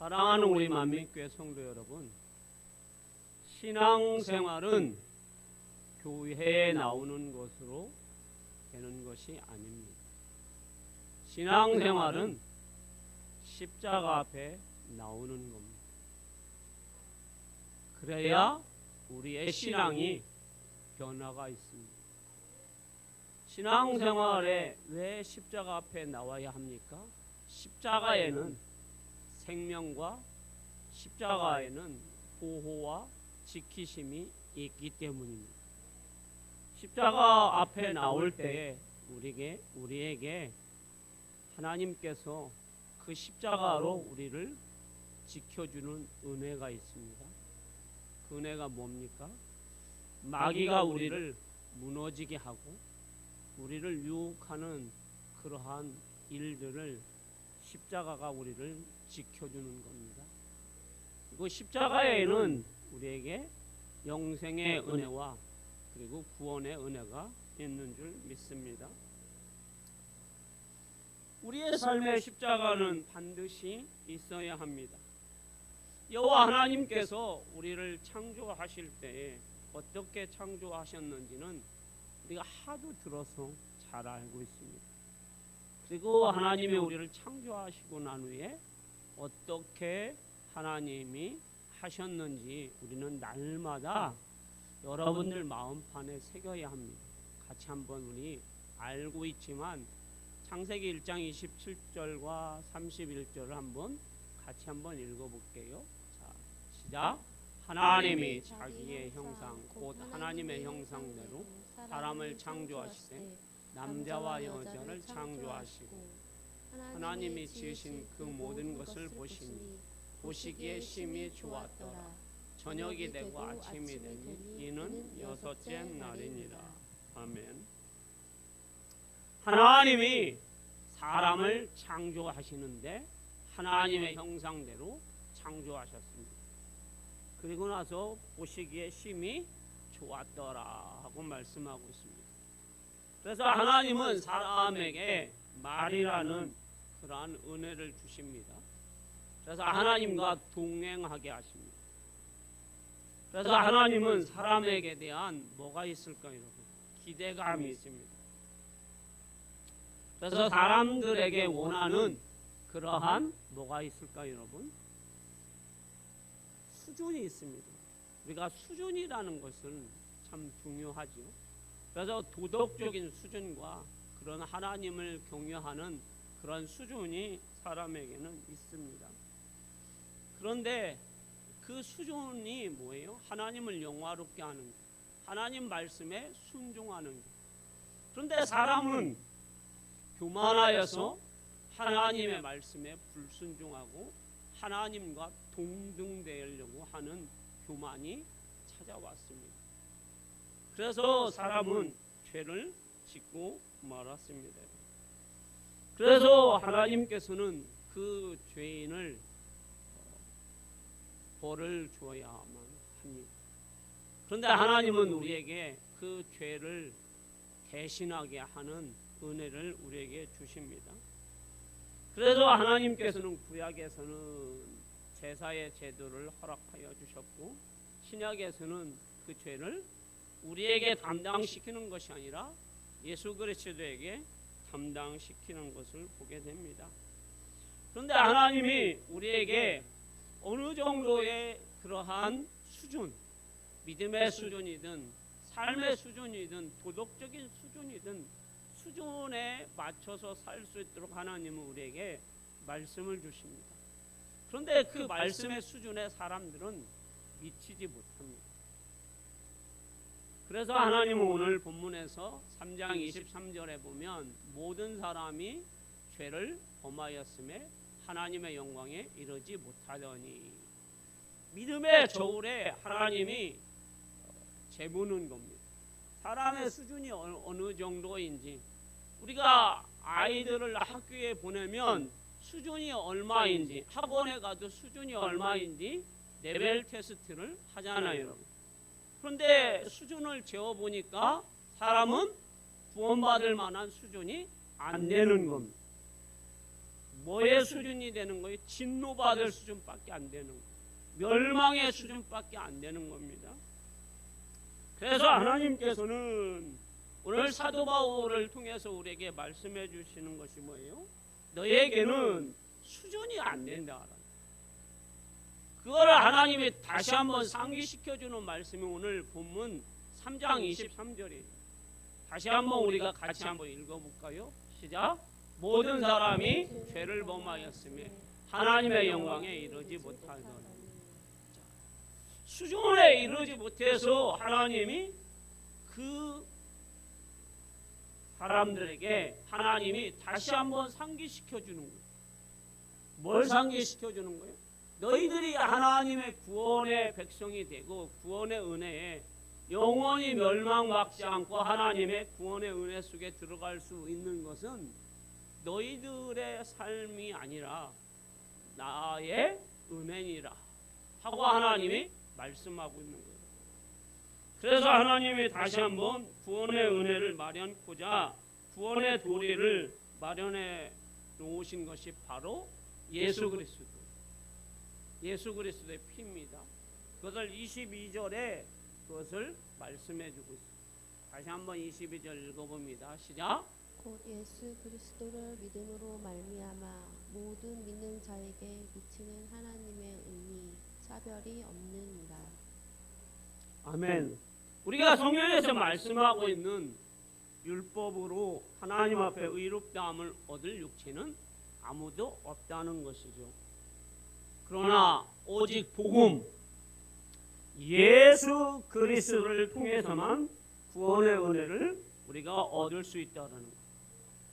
사랑하는 우리 만민교회 성도 여러분, 신앙생활은 교회에 나오는 것으로 되는 것이 아닙니다. 신앙생활은 십자가 앞에 나오는 겁니다. 그래야 우리의 신앙이 변화가 있습니다. 신앙생활에 왜 십자가 앞에 나와야 합니까? 십자가에는 생명과 십자가에는 보호와 지키심이 있기 때문입니다. 십자가 앞에 나올 때에 우리에게 하나님께서 그 십자가로 우리를 지켜주는 은혜가 있습니다. 그 은혜가 뭡니까? 마귀가 우리를 무너지게 하고 우리를 유혹하는 그러한 일들을 십자가가 우리를 지켜주는 겁니다. 그리고 십자가에는 우리에게 영생의 은혜와 그리고 구원의 은혜가 있는 줄 믿습니다. 우리의 삶의 십자가는 반드시 있어야 합니다. 여호와 하나님께서 우리를 창조하실 때에 어떻게 창조하셨는지는 우리가 하도 들어서 잘 알고 있습니다. 그리고 하나님이 우리를 창조하시고 난 후에 어떻게 하나님이 하셨는지 우리는 날마다 여러분들 마음판에 새겨야 합니다. 같이 한번 우리 알고 있지만 창세기 1장 27절과 31절을 한번 같이 한번 읽어볼게요. 자, 시작. 하나님이 자기의 형상 곧 하나님의 형상대로 사람을 창조하시되 남자와 여자를 창조하시고 하나님이 지으신 그 모든 것을 보시니 보시기에 심히 좋았더라. 저녁이 되고 아침이 되니 이는 여섯째 날이니라. 아멘. 하나님이 사람을 창조하시는데 하나님의 형상대로 창조하셨습니다. 그리고 나서 보시기에 심히 좋았더라 하고 말씀하고 있습니다. 그래서 하나님은 사람에게 말이라는 그러한 은혜를 주십니다. 그래서 하나님과 동행하게 하십니다. 그래서 하나님은 사람에게 대한 뭐가 있을까요, 여러분? 기대감이 있습니다. 그래서 사람들에게 원하는 그러한 뭐가 있을까요, 여러분? 수준이 있습니다. 우리가 수준이라는 것은 참 중요하죠. 그래서 도덕적인 수준과 그런 하나님을 경외하는 그런 수준이 사람에게는 있습니다. 그런데 그 수준이 뭐예요? 하나님을 영화롭게 하는 것, 하나님 말씀에 순종하는 것. 그런데 사람은 교만하여서 하나님의 말씀에 불순종하고 하나님과 동등되려고 하는 교만이 찾아왔습니다. 그래서 사람은 죄를 짓고 말았습니다. 그래서 하나님께서는 그 죄인을 벌을 주어야만 합니다. 그런데 하나님은 우리에게 그 죄를 대신하게 하는 은혜를 우리에게 주십니다. 그래서 하나님께서는 구약에서는 제사의 제도를 허락하여 주셨고 신약에서는 그 죄를 우리에게 담당시키는 것이 아니라 예수 그리스도에게 담당시키는 것을 보게 됩니다. 그런데 하나님이 우리에게 어느 정도의 그러한 수준, 믿음의 수준이든 삶의 수준이든 도덕적인 수준이든 수준에 맞춰서 살 수 있도록 하나님은 우리에게 말씀을 주십니다. 그런데 그 말씀의 수준에 사람들은 미치지 못합니다. 그래서 하나님은 오늘 본문에서 3장 23절에 보면 모든 사람이 죄를 범하였음에 하나님의 영광에 이르지 못하더니 믿음의 저울에 하나님이 재보는 겁니다. 사람의 수준이 어느 정도인지 우리가 아이들을 학교에 보내면 수준이 얼마인지 학원에 가도 수준이 얼마인지 레벨 테스트를 하잖아요, 여러분. 그런데 수준을 재어보니까 사람은 구원받을 만한 수준이 안 되는 겁니다. 뭐의 수준이 되는 거예요? 진노받을 수준밖에 안 되는 거예요. 멸망의 수준밖에 안 되는 겁니다. 그래서 하나님께서는 오늘 사도 바울을 통해서 우리에게 말씀해 주시는 것이 뭐예요? 너에게는 수준이 안 된다. 그걸 하나님이 다시 한번 상기시켜주는 말씀이 오늘 본문 3장 23절이에요. 다시 한번 우리가 같이 한번 읽어볼까요? 시작. 모든 사람이 죄를 범하였으며 하나님의 영광에 이르지 못하더니. 수준에 이르지 못해서 하나님이 그 사람들에게 하나님이 다시 한번 상기시켜주는 거예요. 뭘 상기시켜주는 거예요? 너희들이 하나님의 구원의 백성이 되고 구원의 은혜에 영원히 멸망받지 않고 하나님의 구원의 은혜 속에 들어갈 수 있는 것은 너희들의 삶이 아니라 나의 은혜니라 하고 하나님이 말씀하고 있는 거예요. 그래서 하나님이 다시 한번 구원의 은혜를 마련하고자 구원의 도리를 마련해 놓으신 것이 바로 예수 그리스도. 예수 그리스도의 피입니다. 그것을 22절에 그것을 말씀해 주고 있습니다. 다시 한번 22절 읽어봅니다. 시작. 곧 예수 그리스도를 믿음으로 말미암아 모든 믿는 자에게 미치는 하나님의 의미 차별이 없느니라. 아멘. 우리가 성경에서 말씀하고 있는 율법으로 하나님 앞에 의롭다함을 얻을 육체는 아무도 없다는 것이죠. 그러나 오직 복음 예수 그리스도를 통해서만 구원의 은혜를 우리가 얻을 수 있다는 것.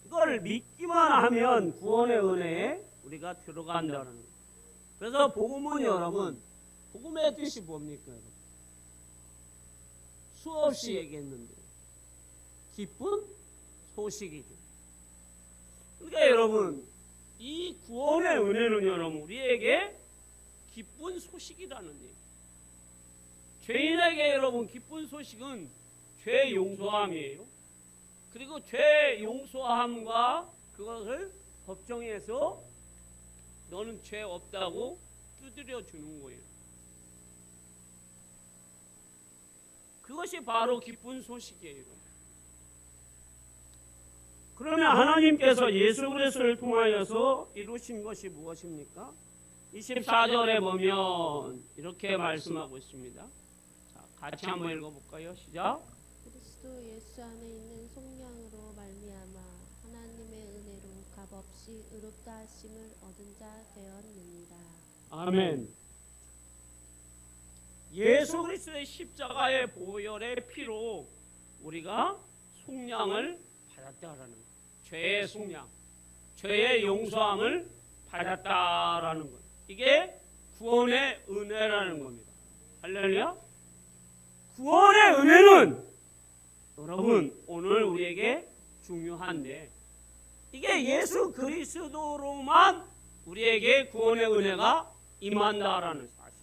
이걸 믿기만 하면 구원의 은혜에 우리가 들어간다는 것. 그래서 복음은 여러분, 복음의 뜻이 뭡니까 여러분? 수없이 얘기했는데 기쁜 소식이죠. 그러니까 여러분 이 구원의 은혜는 여러분 우리에게 기쁜 소식이라는 얘기. 죄인에게 여러분 기쁜 소식은 죄 용서함이에요. 그리고 죄 용서함과 그것을 법정에서 너는 죄 없다고 두드려 주는 거예요. 그것이 바로 기쁜 소식이에요. 그러면 하나님께서 예수 그리스도를 통하여서 이루신 것이 무엇입니까? 24절에 보면 이렇게 말씀하고 있습니다. 자, 같이 한번 읽어볼까요? 시작. 그리스도 예수 안에 있는 속량으로 말미암아 하나님의 은혜로 값없이 의롭다 하심을 얻은 자 되었느니라. 아멘. 예수 그리스도의 십자가의 보혈의 피로 우리가 속량을 받았다라는 것. 죄의 속량, 죄의 용서함을 받았다라는 것. 이게 구원의 은혜라는 겁니다. 할렐루야. 구원의 은혜는 여러분 오늘 우리에게 중요한데 이게 예수 그리스도로만 우리에게 구원의 은혜가 임한다라는 사실.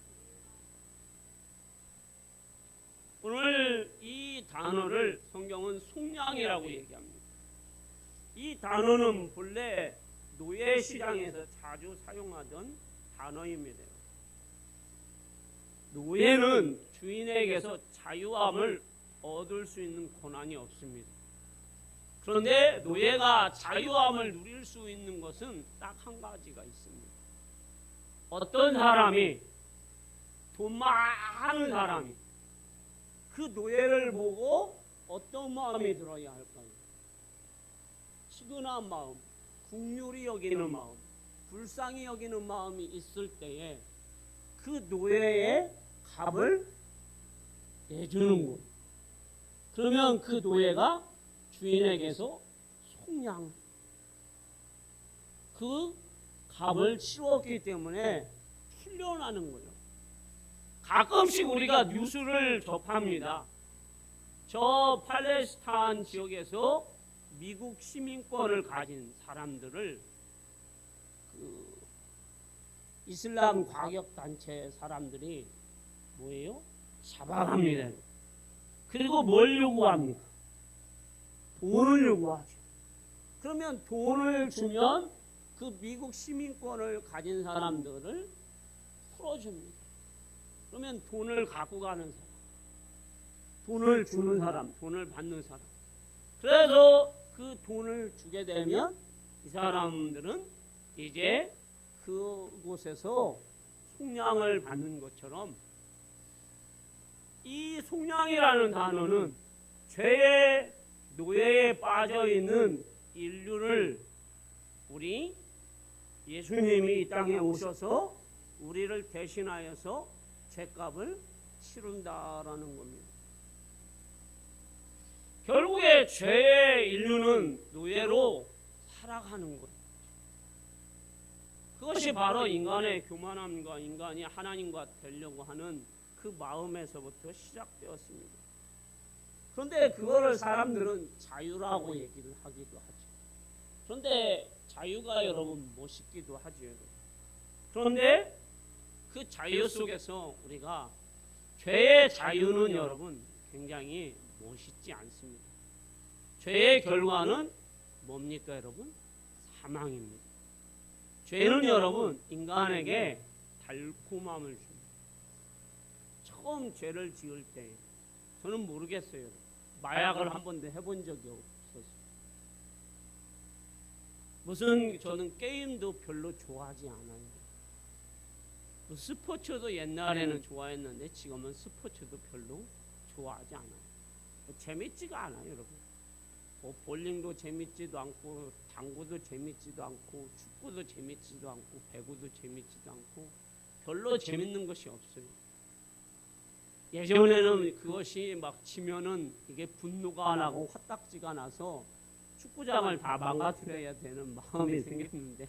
오늘 이 단어를 성경은 속량이라고 얘기합니다. 이 단어는 본래 노예 시장에서 자주 사용하던 단어입니다. 노예는 주인에게서 자유함을 얻을 수 있는 권한이 없습니다. 그런데 노예가 자유함을 누릴 수 있는 것은 딱 한 가지가 있습니다. 어떤 사람이 돈 많은 사람이 그 노예를 보고 어떤 마음이 들어야 할까요? 측은한 마음, 긍휼히 여기는 마음, 불쌍히 여기는 마음이 있을 때에 그 노예의 값을 내주는 것. 그러면 그 노예가 주인에게서 속량 그 값을 치렀기 때문에 풀려나는 거예요. 가끔씩 우리가 뉴스를 접합니다. 저 팔레스타인 지역에서 미국 시민권을 가진 사람들을 그 이슬람 과격단체 사람들이 뭐예요? 잡아갑니다. 그리고 뭘 요구합니까? 돈을 요구하죠. 그러면 돈을 주면 그 미국 시민권을 가진 사람들을 풀어줍니다. 그러면 돈을 갖고 가는 사람, 돈을 주는 사람, 돈을 받는 사람. 그래서 그 돈을 주게 되면 이 사람들은 이제 그곳에서 속량을 받는 것처럼, 이 속량이라는 단어는 죄의 노예에 빠져 있는 인류를 우리 예수님이 이 땅에 오셔서 우리를 대신하여서 죄값을 치른다라는 겁니다. 결국에 죄의 인류는 노예로 살아가는 거예요. 그것이 바로 인간의 교만함과 인간이 하나님과 되려고 하는 그 마음에서부터 시작되었습니다. 그런데 그거를 사람들은 자유라고 얘기를 하기도 하죠. 그런데 자유가 여러분 멋있기도 하죠. 그런데 그 자유 속에서 우리가 죄의 자유는 여러분 굉장히 멋있지 않습니다. 죄의 결과는 뭡니까 여러분? 사망입니다. 죄는 여러분 인간에게 달콤함을 줍니다. 처음 죄를 지을 때 저는 모르겠어요. 마약을 한 번도 해본 적이 없었어요. 무슨 저는 게임도 별로 좋아하지 않아요. 스포츠도 옛날에는 좋아했는데 지금은 스포츠도 별로 좋아하지 않아요. 재밌지가 않아요, 여러분. 볼링도 재밌지도 않고, 당구도 재밌지도 않고, 축구도 재밌지도 않고, 배구도 재밌지도 않고, 별로 재밌는 것이 없어요. 예전에는 그것이 막 치면은 이게 분노가 나고 화딱지가 나서 축구장을 다 망가뜨려야 되는 마음이 생겼는데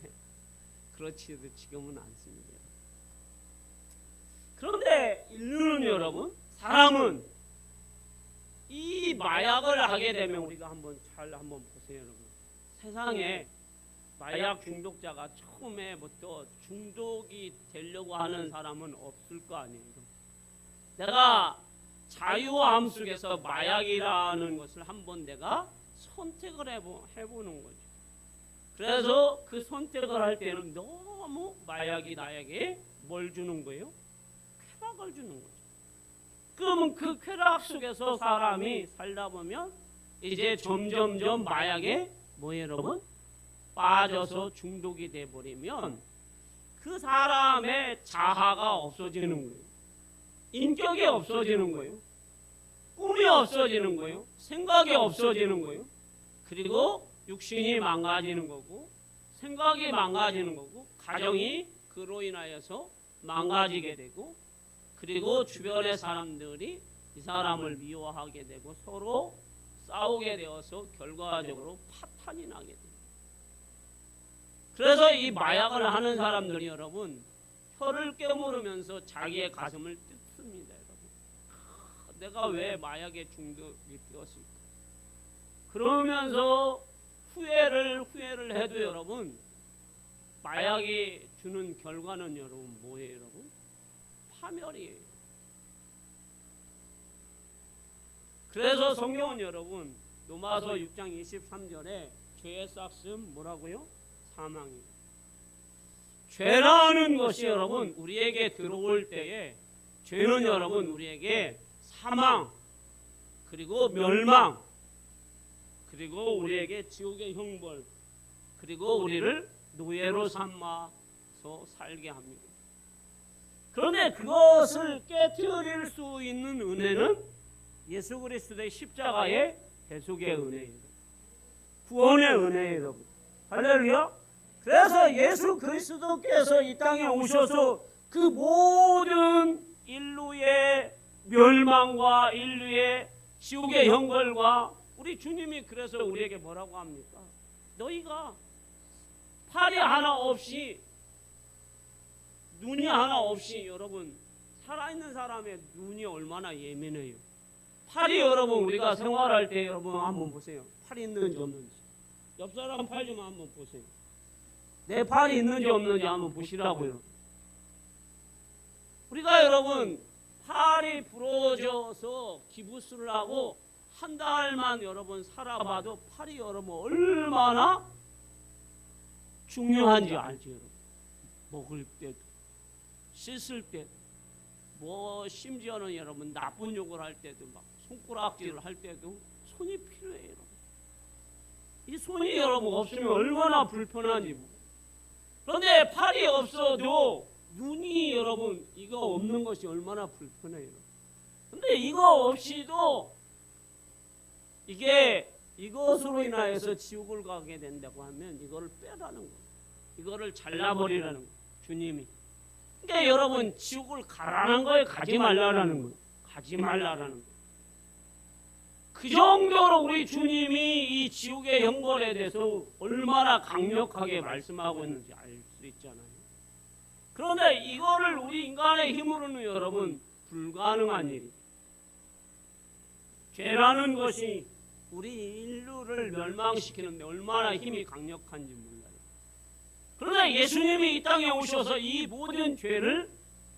그렇지도 지금은 않습니다. 그런데 인류는 여러분, 사람은 이 마약을 하게 되면 우리가 한번 보세요, 여러분. 세상에 마약 중독자가 처음에부터 중독이 되려고 하는 사람은 없을 거 아니에요. 내가 자유함 속에서 마약이라는 것을 한번 내가 선택을 해보는 거죠. 그래서 그 선택을 할 때는 너무 마약이 나에게 뭘 주는 거예요? 쾌락을 주는 거죠. 그러면 그 쾌락 속에서 사람이 살다 보면 이제 점점점 마약에 뭐예요, 여러분? 빠져서 중독이 돼버리면 그 사람의 자아가 없어지는 거예요. 인격이 없어지는 거예요. 꿈이 없어지는 거예요. 생각이 없어지는 거예요. 그리고 육신이 망가지는 거고, 생각이 망가지는 거고, 가정이 그로 인하여서 망가지게 되고, 그리고 주변의 사람들이 이 사람을 미워하게 되고 서로 싸우게 되어서 결과적으로 파탄이 나게 됩니다. 그래서 이 마약을 하는 사람들이 여러분 혀를 깨물으면서 자기의 가슴을 뜯습니다. 여러분, 내가 왜 마약에 중독이 되었을까? 그러면서 후회를 해도 여러분 마약이 주는 결과는 여러분 뭐예요, 여러분? 파멸이에요. 그래서 성경은 여러분 로마서 6장 23절에 죄의 싹은 뭐라고요? 사망이에요. 죄라는 것이 여러분 우리에게 들어올 때에 죄는 여러분 우리에게 사망 그리고 멸망 그리고 우리에게 지옥의 형벌 그리고 우리를 노예로 삼아서 살게 합니다. 그런데 그것을 깨뜨릴 수 있는 은혜는 예수 그리스도의 십자가의 대속의 은혜예요. 구원의 은혜예요, 여러분. 할렐루야. 그래서 예수 그리스도께서 이 땅에 오셔서 그 모든 인류의 멸망과 인류의 지옥의 형벌과 우리 주님이 그래서 우리에게 뭐라고 합니까? 너희가 팔이 하나 없이 눈이 하나 없이 여러분 살아있는 사람의 눈이 얼마나 예민해요. 팔이 여러분 우리가 생활할 때 여러분 한번 보세요. 팔이 있는지 없는지. 옆 사람 팔 좀 한번 보세요. 내 팔이 있는지 없는지 한번 보시라고요. 우리가 여러분 팔이 부러져서 기부스를 하고 한 달만 여러분 살아봐도 팔이 여러분 얼마나 중요한지 알지 여러분? 먹을 때도, 씻을 때도, 뭐 심지어는 여러분 나쁜 욕을 할 때도, 막 손가락질을 할 때도 손이 필요해요. 여러분. 이 손이 여러분 없으면 얼마나 불편한지. 그런데 팔이 없어도 눈이 여러분 이거 없는 것이 얼마나 불편해요. 근데 이거 없이도 이게 이것으로 인하여서 지옥을 가게 된다고 하면 이거를 빼라는 거, 이거를 잘라버리라는 거, 주님이. 그러니까 여러분 지옥을 가라는 거에 가지 말라라는 거, 가지 말라라는 거. 그 정도로 우리 주님이 이 지옥의 형벌에 대해서 얼마나 강력하게 말씀하고 있는지 알 수 있잖아요. 그런데 이거를 우리 인간의 힘으로는 여러분 불가능한 일이. 죄라는 것이 우리 인류를 멸망시키는데 얼마나 힘이 강력한지 몰라요. 그러나 예수님이 이 땅에 오셔서 이 모든 죄를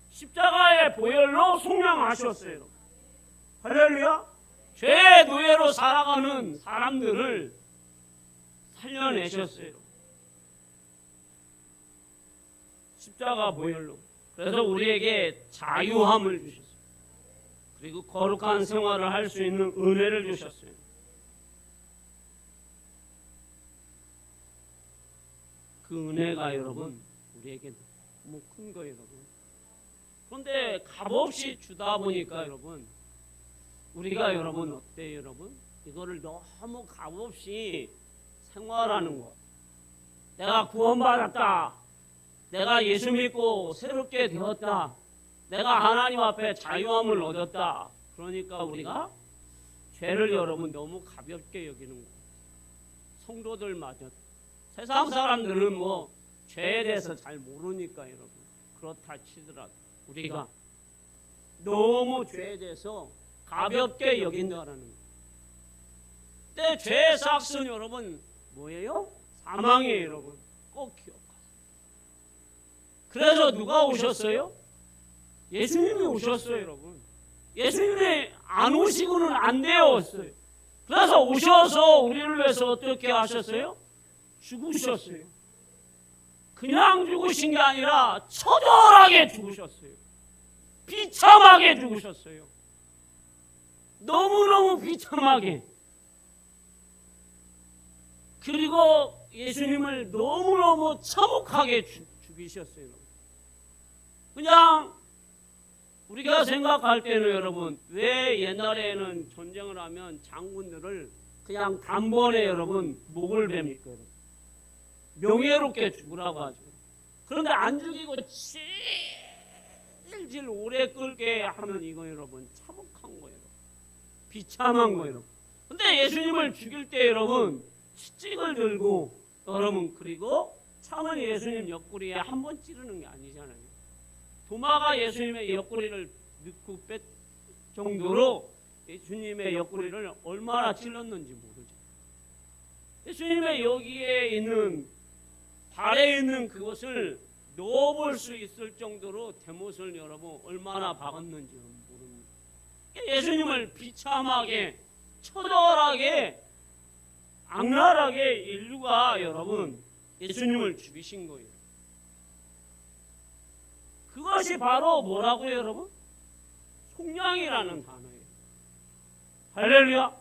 십자가의 보혈로 속량하셨어요. 할렐루야. 죄의 노예로 살아가는 사람들을 살려내셨어요. 십자가 보혈로. 그래서 우리에게 자유함을 주셨어요. 그리고 거룩한 생활을 할 수 있는 은혜를 주셨어요. 그 은혜가 여러분 우리에게 너무 큰 거예요, 여러분. 그런데 값없이 주다 보니까 여러분 우리가 여러분 어때요, 여러분? 이거를 너무 값없이 생활하는 거. 내가 구원받았다. 내가 예수 믿고 새롭게 되었다. 내가 하나님 앞에 자유함을 얻었다. 그러니까 우리가 죄를 여러분 너무 가볍게 여기는 거예요. 성도들마저. 세상 사람들은 뭐 죄에 대해서 잘 모르니까 여러분 그렇다 치더라도 우리가 너무 죄에 대해서 가볍게 여긴다라는 거예요. 근데 죄의 삭은 여러분 뭐예요? 사망이에요, 여러분. 꼭 기억하세요. 그래서 누가 오셨어요? 예수님이 오셨어요, 여러분. 예수님이 안 오시고는 안 되었어요. 그래서 오셔서 우리를 위해서 어떻게 하셨어요? 죽으셨어요. 그냥 죽으신 게 아니라 처절하게 죽으셨어요. 비참하게 죽으셨어요. 너무너무 비참하게. 그리고 예수님을 너무너무 참혹하게 죽이셨어요. 그냥 우리가 생각할 때는 여러분 왜 옛날에는 전쟁을 하면 장군들을 그냥 단번에 여러분 목을 베니까 명예롭게 죽으라고 하죠. 그런데 안 죽이고 질질 오래 끌게 하면 이거 여러분 참혹한 거예요. 비참한 거예요. 근데 예수님을 죽일 때 여러분 채찍을 들고 여러분 그리고 창을 예수님 옆구리에 한 번 찌르는 게 아니잖아요. 도마가 예수님의 옆구리를 넣고 뺐 정도로 예수님의 옆구리를 얼마나 찔렀는지 모르죠. 예수님의 여기에 있는 발에 있는 그것을 넣어볼 수 있을 정도로 대못을 여러분 얼마나 박았는지 모릅니다. 예수님을 비참하게 처절하게 악랄하게 인류가 여러분 예수님을 죽이신 거예요. 그것이 바로 뭐라고요, 여러분? 속량이라는 단어예요. 할렐루야.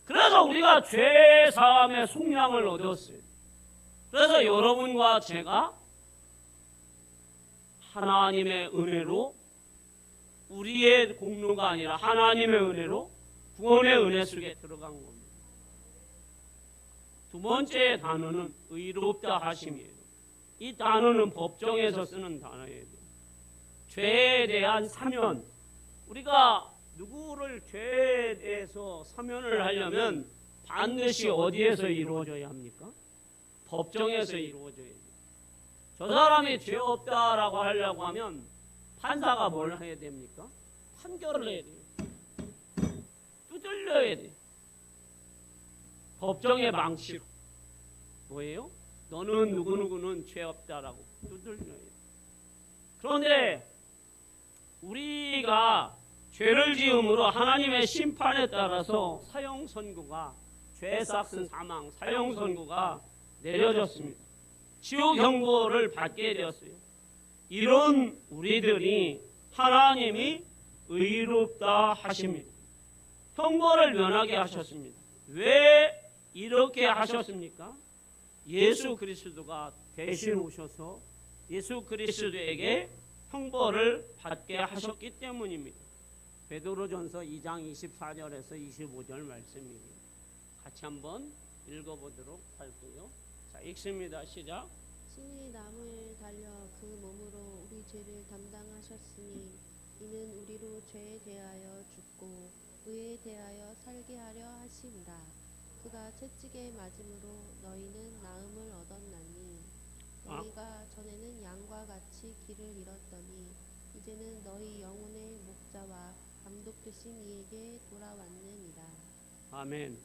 그래서 우리가 죄 사함의 속량을 얻었어요. 그래서 여러분과 제가 하나님의 은혜로 우리의 공로가 아니라 하나님의 은혜로 구원의 은혜 속에 들어간 겁니다. 두 번째 단어는 의롭다 하심이에요. 이 단어는 법정에서 쓰는 단어예요. 죄에 대한 사면. 우리가 누구를 죄에 대해서 사면을 하려면 반드시 어디에서 이루어져야 합니까? 법정에서 이루어져야 돼요. 저 사람이 죄 없다라고 하려고 하면 판사가 뭘 해야 됩니까? 판결을 해야 돼요. 두들려야 돼요. 법정의 망치로. 뭐예요? 너는 누구누구는 죄 없다라고 두들려야 돼요. 그런데 우리가 죄를 지음으로 하나님의 심판에 따라서 사형 선고가 죄 삭은 사망 사형 선고가 내려졌습니다. 지옥 형벌을 받게 되었어요. 이런 우리들이 하나님이 의롭다 하십니다. 형벌을 면하게 하셨습니다. 왜 이렇게 하셨습니까? 예수 그리스도가 대신 오셔서 예수 그리스도에게 형벌을 받게 하셨기 때문입니다. 베드로전서 2장 24절에서 25절 말씀이에요. 같이 한번 읽어보도록 할게요. 자, 읽습니다. 시작. 신이 나무에 달려 그 몸으로 우리 죄를 담당하셨으니 이는 우리로 죄에 대하여 죽고 의에 대하여 살게 하려 하심이라. 그가 채찍에 맞음으로 너희는 나음을 얻었나니 너희가 전에는 양과 같이 길을 잃었더니 이제는 너희 영혼의 목자와 감독 되신 이에게 돌아왔느니라. 아멘.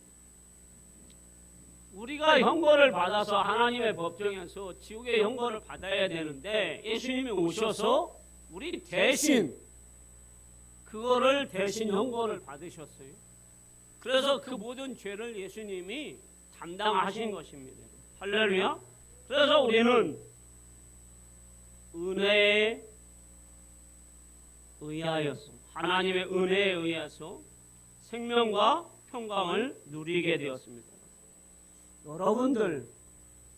우리가 형벌을 받아서 하나님의 법정에서 지옥의 형벌을 받아야 되는데 예수님이 오셔서 우리 대신 그거를 대신 형벌을 받으셨어요. 그래서 그 모든 죄를 예수님이 담당하신 것입니다. 할렐루야. 그래서 우리는 은혜에 의하여서 하나님의 은혜에 의해서 생명과 평강을 누리게 되었습니다. 여러분들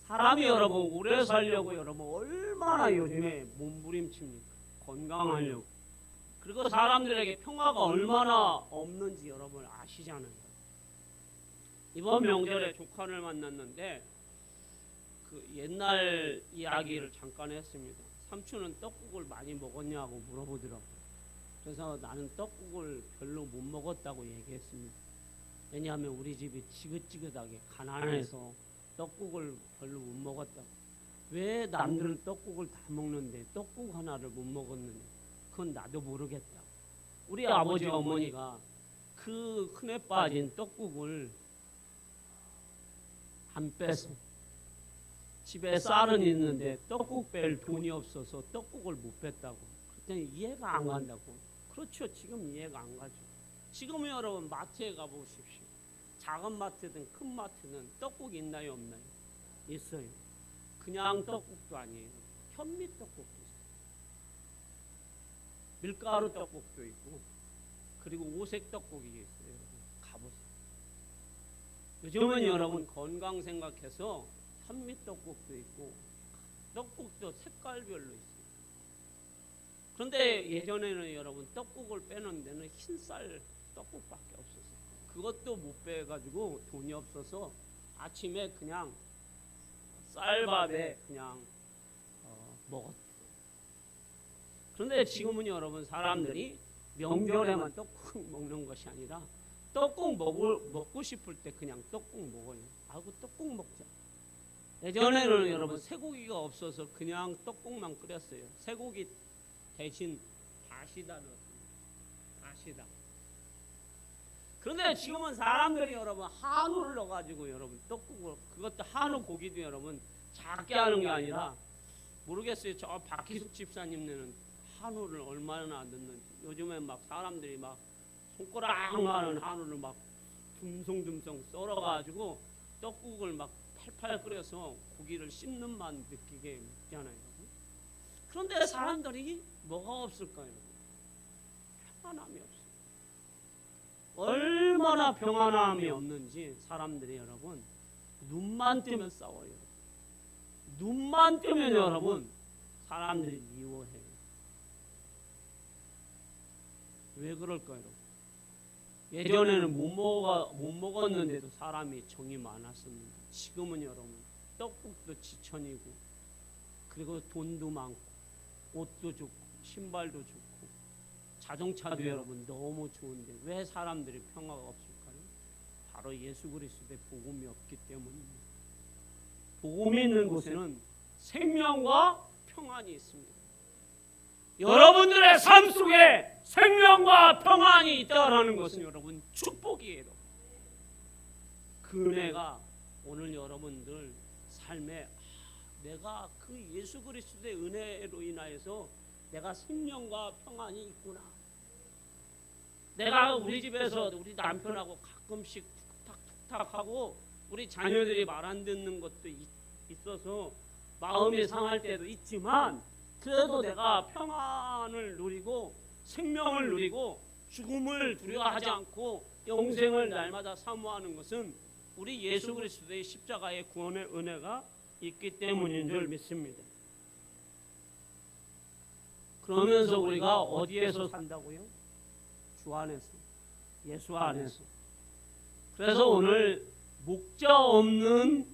사람이 여러분 오래 살려고 여러분 얼마나 요즘에 몸부림칩니까? 건강하려고. 그리고 사람들에게 평화가 얼마나 없는지 여러분 아시잖아요. 이번 명절에 조카를 만났는데 그 옛날 이야기를 잠깐 했습니다. 삼촌은 떡국을 많이 먹었냐고 물어보더라고요. 그래서 나는 떡국을 별로 못 먹었다고 얘기했습니다. 왜냐하면 우리 집이 지긋지긋하게 가난해서 떡국을 별로 못 먹었다고. 왜 남들은 떡국을 다 먹는데 떡국 하나를 못 먹었느냐. 그건 나도 모르겠다. 우리 아버지 어머니가 그 흔해 빠진 떡국을 안 빼서 집에 쌀은 있는데 떡국 뺄 돈이 없어서 떡국을 못 뺐다고. 그랬더니 이해가 안 간다고. 그렇죠. 지금 이해가 안 가죠. 지금 여러분 마트에 가보십시오. 작은 마트든 큰 마트든 떡국 있나요 없나요? 있어요. 그냥 떡국도 아니에요. 현미 떡국도 있어요. 밀가루 떡국도 있고 그리고 오색 떡국이 있어요. 가보세요. 요즘은 여러분 건강 생각해서 현미 떡국도 있고 떡국도 색깔별로 있어요. 그런데 예전에는 여러분 떡국을 빼는 데는 흰쌀 떡국밖에 없었어요. 그것도 못 빼가지고 돈이 없어서 아침에 그냥 쌀밥에 그냥 먹었어요. 그런데 지금은 여러분 사람들이 명절에만 떡국 먹는 것이 아니라 떡국 먹고 싶을 때 그냥 떡국 먹어요. 아이고 떡국 먹자. 예전에는 여러분 쇠고기가 없어서 그냥 떡국만 끓였어요. 쇠고기 대신 다시다 넣었습니다. 다시다. 그런데 지금은 사람들이 여러분 한우를 넣어가지고 여러분 떡국을 그것도 한우 고기도 여러분 작게 하는 게 아니라 모르겠어요. 저 박희숙 집사님네는 한우를 얼마나 넣는지. 요즘에 막 사람들이 막 손가락만한 한우를 막 듬성듬성 썰어가지고 떡국을 막 팔팔 끓여서 고기를 씹는 맛 느끼게 먹잖아요. 그런데 사람들이 뭐가 없을까요? 평안함이 없어요. 얼마나 평안함이 없는지 사람들이 여러분 눈만 뜨면 싸워요. 눈만 뜨면 여러분 사람들이 미워해요. 왜 그럴까요? 예전에는 못 먹었는데도 사람이 정이 많았습니다. 지금은 여러분 떡국도 지천이고 그리고 돈도 많고 옷도 좋고 신발도 좋고 자동차도 여러분 너무 좋은데 왜 사람들이 평화가 없을까요? 바로 예수 그리스도의 복음이 없기 때문입니다. 복음이 있는 곳에는 생명과 평안이 있습니다. 여러분들의 삶 속에 생명과 평안이 있다는 것은 여러분 축복이에요. 그 은혜가 오늘 여러분들 삶에 내가 그 예수 그리스도의 은혜로 인하여서 내가 생명과 평안이 있구나. 내가 우리 집에서 우리 남편하고 가끔씩 툭탁툭탁 하고 우리 자녀들이 말 안 듣는 것도 있어서 마음이 상할 때도 있지만 그래도 내가 평안을 누리고 생명을 누리고 죽음을 두려워하지 않고 영생을 날마다 사모하는 것은 우리 예수 그리스도의 십자가의 구원의 은혜가 있기 때문인 줄 믿습니다. 그러면서 우리가 어디에서 산다고요? 주 안에서, 예수 안에서. 그래서 오늘 목자 없는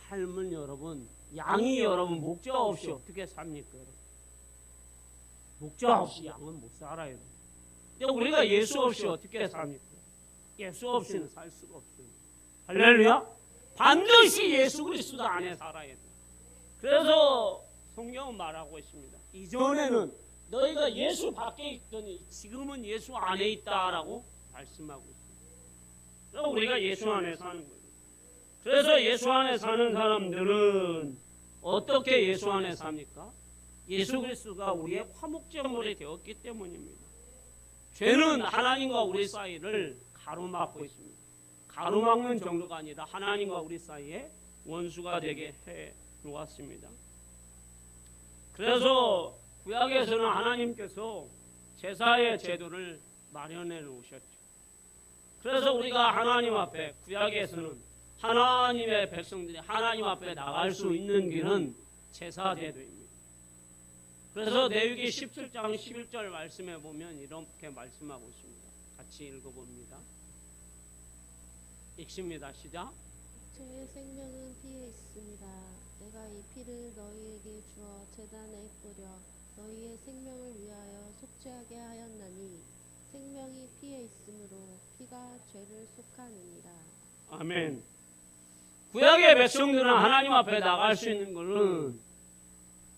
삶은 여러분, 양이 여러분 목자 없이 어떻게 삽니까? 여러분? 목자 없이 양은 못 살아요. 근데 우리가 예수 없이 어떻게 삽니까? 예수 없이는 살 수가 없어요. 할렐루야. 반드시 예수 그리스도 안에 살아야 돼. 그래서 성경은 말하고 있습니다. 이전에는 너희가 예수 밖에 있더니 지금은 예수 안에 있다라고 말씀하고 있습니다. 그래서 우리가 예수 안에 사는 거예요. 그래서 예수 안에 사는 사람들은 어떻게 예수 안에 삽니까? 예수 그리스도가 우리의 화목제물이 되었기 때문입니다. 죄는 하나님과 우리 사이를 가로막고 있습니다. 가로막는 정도가 아니라 하나님과 우리 사이에 원수가 되게 해 놓았습니다. 그래서 구약에서는 하나님께서 제사의 제도를 마련해 놓으셨죠. 그래서 우리가 하나님 앞에, 구약에서는 하나님의 백성들이 하나님 앞에 나갈 수 있는 길은 제사 제도입니다. 그래서 레위기 17장 11절 말씀에 보면 이렇게 말씀하고 있습니다. 같이 읽어봅니다. 읽습니다. 시작. 저의 생명은 피에 있습니다. 내가 이 피를 너희에게 주어 제단에 뿌려 너희의 생명을 위하여 속죄하게 하였나니 생명이 피에 있으므로 피가 죄를 속하느니라. 아멘. 구약의 백성들은 하나님 앞에 나갈 수 있는 것은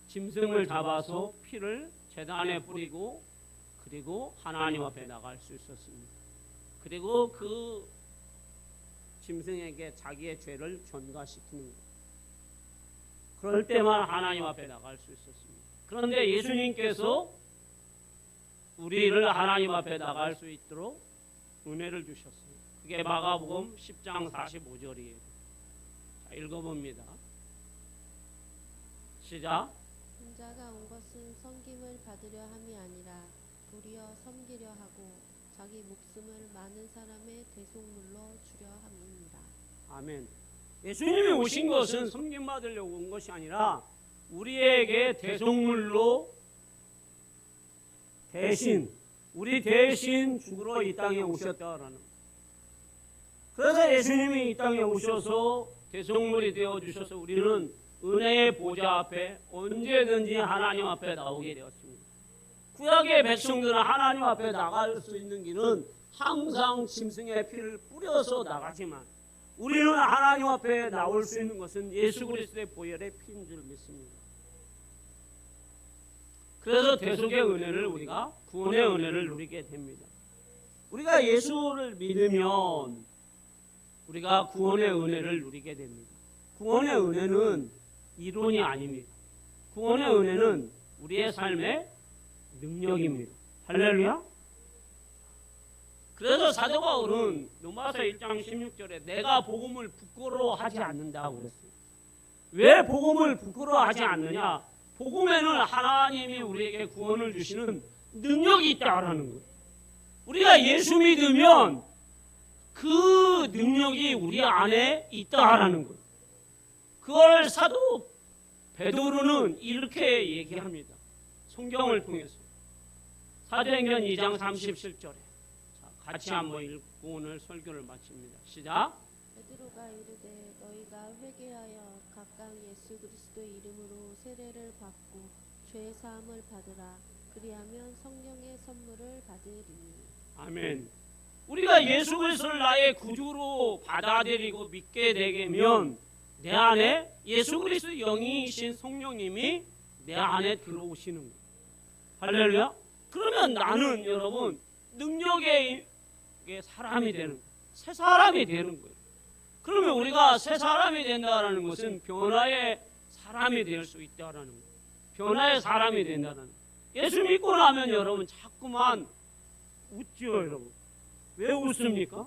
짐승을 잡아서 피를 제단에 뿌리고 그리고 하나님 앞에 나갈 수 있었습니다. 그리고 그 짐승에게 자기의 죄를 전가시키는 것. 그럴 때만 하나님 앞에 나갈 수 있었습니다. 그런데 예수님께서 우리를 하나님 앞에 나갈 수 있도록 은혜를 주셨어요. 그게 마가복음 10장 45절이에요. 자, 읽어봅니다. 시작. 인자가 온 것은 섬김을 받으려 함이 아니라 도리어 섬기려 하고 자기 목숨을 많은 사람의 대속물로 주려 함입니다. 아멘. 예수님이 오신 것은 섬김받으려고 온 것이 아니라 우리에게 대속물로 우리 대신 죽으러 이 땅에 오셨다라는 거예요. 그래서 예수님이 이 땅에 오셔서 대속물이 되어주셔서 우리는 은혜의 보좌 앞에 언제든지 하나님 앞에 나오게 되었습니다. 구약의 백성들은 하나님 앞에 나갈 수 있는 길은 항상 짐승의 피를 뿌려서 나가지만 우리는 하나님 앞에 나올 수 있는 것은 예수 그리스도의 보혈의 피인 줄 믿습니다. 그래서 대속의 은혜를 우리가 구원의 은혜를 누리게 됩니다. 우리가 예수를 믿으면 우리가 구원의 은혜를 누리게 됩니다. 구원의 은혜는 이론이 아닙니다. 구원의 은혜는 우리의 삶의 능력입니다. 할렐루야. 그래서 사도 바울은 로마서 1장 16절에 내가 복음을 부끄러워하지 않는다고 그랬어요. 왜 복음을 부끄러워하지 않느냐? 복음에는 하나님이 우리에게 구원을 주시는 능력이 있다라는 거예요. 우리가 예수 믿으면 그 능력이 우리 안에 있다라는 거예요. 그걸 사도 베드로는 이렇게 얘기합니다. 성경을 통해서 사도행전 2장 37절에 같이 한번 읽고 오늘 설교를 마칩니다. 시작. 베드로가 이르되 너희가 회개하여 각각 예수 그리스도의 이름으로 세례를 받고 죄 사함을 받으라. 그리하면 성령의 선물을 받으리니. 아멘. 우리가 예수 그리스도를 나의 구주로 받아들이고 믿게 되면 내 안에 예수 그리스도 영이신 성령님이 내 안에 들어오시는 거예요. 할렐루야. 그러면 나는 여러분 능력의 사람이 되는 거예요. 새 사람이 되는 거예요. 그러면 우리가 새 사람이 된다는 것은 변화의 사람이 될 수 있다는 거예요. 변화의 사람이 된다는 거예요. 예수 믿고 나면 여러분 자꾸만 웃죠, 여러분. 왜 웃습니까?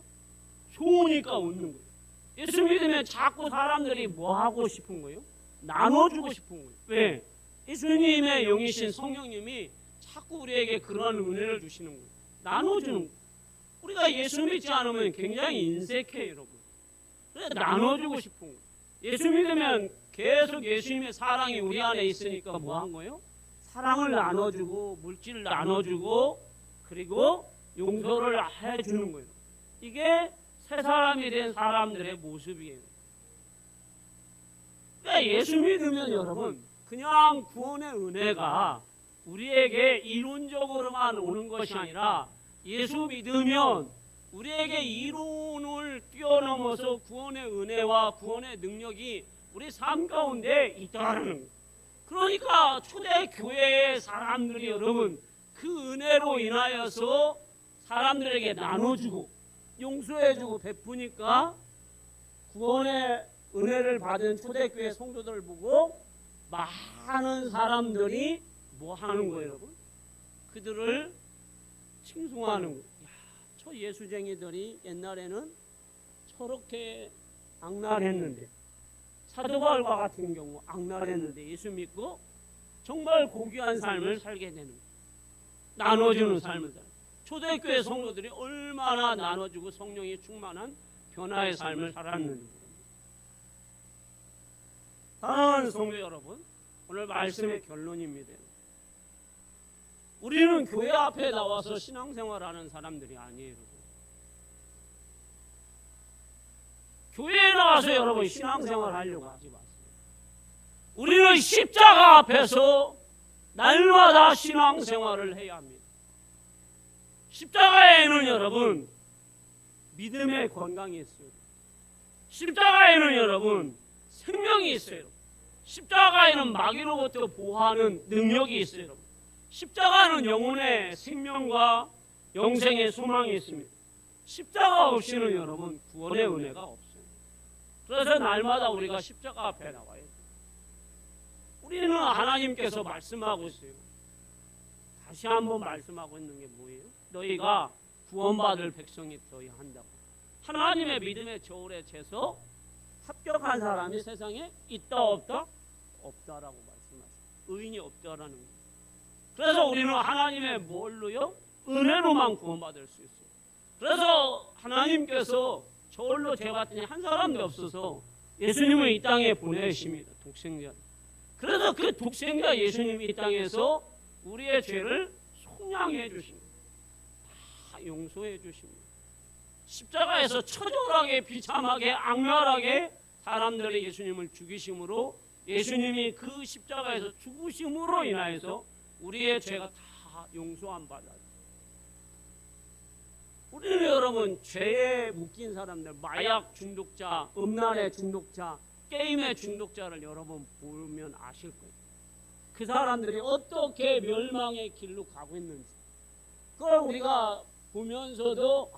좋으니까 웃는 거예요. 예수 믿으면 자꾸 사람들이 뭐 하고 싶은 거예요? 나눠주고 싶은 거예요. 왜? 예수님의 영이신 성령님이 자꾸 우리에게 그런 은혜를 주시는 거예요. 나눠주는 거예요. 우리가 예수 믿지 않으면 굉장히 인색해요, 여러분. 그래서 나눠주고 싶은 거예요. 예수 믿으면 계속 예수님의 사랑이 우리 안에 있으니까 뭐 한 거예요? 사랑을 나눠주고 물질을 나눠주고 그리고 용서를 해주는 거예요. 이게 새 사람이 된 사람들의 모습이에요. 그러니까 예수 믿으면 여러분 그냥 구원의 은혜가 우리에게 이론적으로만 오는 것이 아니라 예수 믿으면 우리에게 이론을 뛰어넘어서 구원의 은혜와 구원의 능력이 우리 삶 가운데 있다는 거예요. 그러니까 초대교회의 사람들이 여러분 그 은혜로 인하여서 사람들에게 나눠주고 용서해주고 베푸니까 구원의 은혜를 받은 초대교회 성도들을 보고 많은 사람들이 뭐 하는 거예요, 여러분? 그들을 칭송하는 거예요. 야, 저 예수쟁이들이 옛날에는 저렇게 악랄했는데 사도 바울과 같은 경우 악랄했는데 예수 믿고 정말 고귀한 삶을 살게 되는 거예요. 나눠주는 삶을 살아요. 초대교회 성도들이 얼마나 나눠주고 성령이 충만한 변화의 삶을 살았는지. 사랑하는 성도 여러분, 오늘 말씀의 결론입니다. 우리는 교회 앞에 나와서 신앙생활하는 사람들이 아니에요. 교회에 나와서 여러분 신앙생활 하려고 하지 마세요. 우리는 십자가 앞에서 날마다 신앙생활을 해야 합니다. 십자가에는 여러분 믿음의 건강이 있어요. 십자가에는 여러분 생명이 있어요. 십자가에는 마귀로부터 보호하는 능력이 있어요. 십자가는 영혼의 생명과 영생의 소망이 있습니다. 십자가 없이는 여러분 구원의 은혜가 없어요. 그래서 날마다 우리가 십자가 앞에 나와야 돼요. 우리는 하나님께서 말씀하고 있어요. 다시 한번 말씀하고 있는 게 뭐예요? 너희가 구원받을 백성이 되어야 한다고. 하나님의 믿음의 저울에 재서 합격한 사람이 세상에 있다 없다? 없다라고 말씀하세요. 의인이 없다라는 거예요. 그래서 우리는 하나님의 뭘로요? 은혜로만 구원받을 수 있어요. 그래서 하나님께서 저울로 재봤더니 한 사람도 없어서 예수님을 이 땅에 보내십니다. 독생자. 그래서 그 독생자 예수님이 이 땅에서 우리의 죄를 속량해 주십니다. 다 용서해 주십니다. 십자가에서 처절하게 비참하게 악랄하게 사람들이 예수님을 죽이심으로 예수님이 그 십자가에서 죽으심으로 인하여서 우리의 죄가 다 용서한 바다. 우리는 여러분 죄에 묶인 사람들, 마약 중독자, 음란의 중독자, 게임의 중독자를 여러분 보면 아실 거예요. 그 사람들이 어떻게 멸망의 길로 가고 있는지 그걸 우리가 보면서도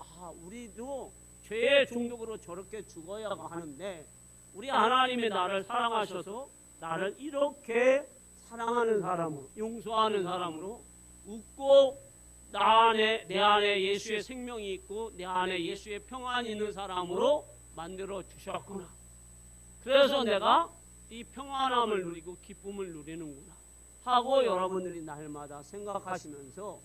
우리도 죄의 중독으로 저렇게 죽어야 하는데 우리 하나님이 나를 사랑하셔서 나를 이렇게 사랑하는 사람으로 용서하는 사람으로 웃고 내 안에 예수의 생명이 있고 내 안에 예수의 평안이 있는 사람으로 만들어 주셨구나. 그래서 내가 이 평안함을 누리고 기쁨을 누리는구나 하고 여러분들이 날마다 생각하시면서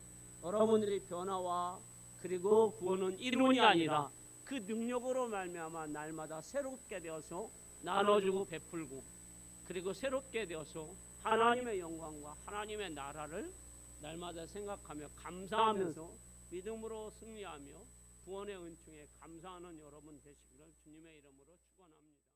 여러분들이 변화와 그리고 구원은 이론이 아니라 그 능력으로 말미암아 날마다 새롭게 되어서 나눠주고 베풀고 그리고 새롭게 되어서 하나님의 영광과 하나님의 나라를 날마다 생각하며 감사하면서 믿음으로 승리하며 구원의 은총에 감사하는 여러분 되시기를 주님의 이름으로 축원합니다.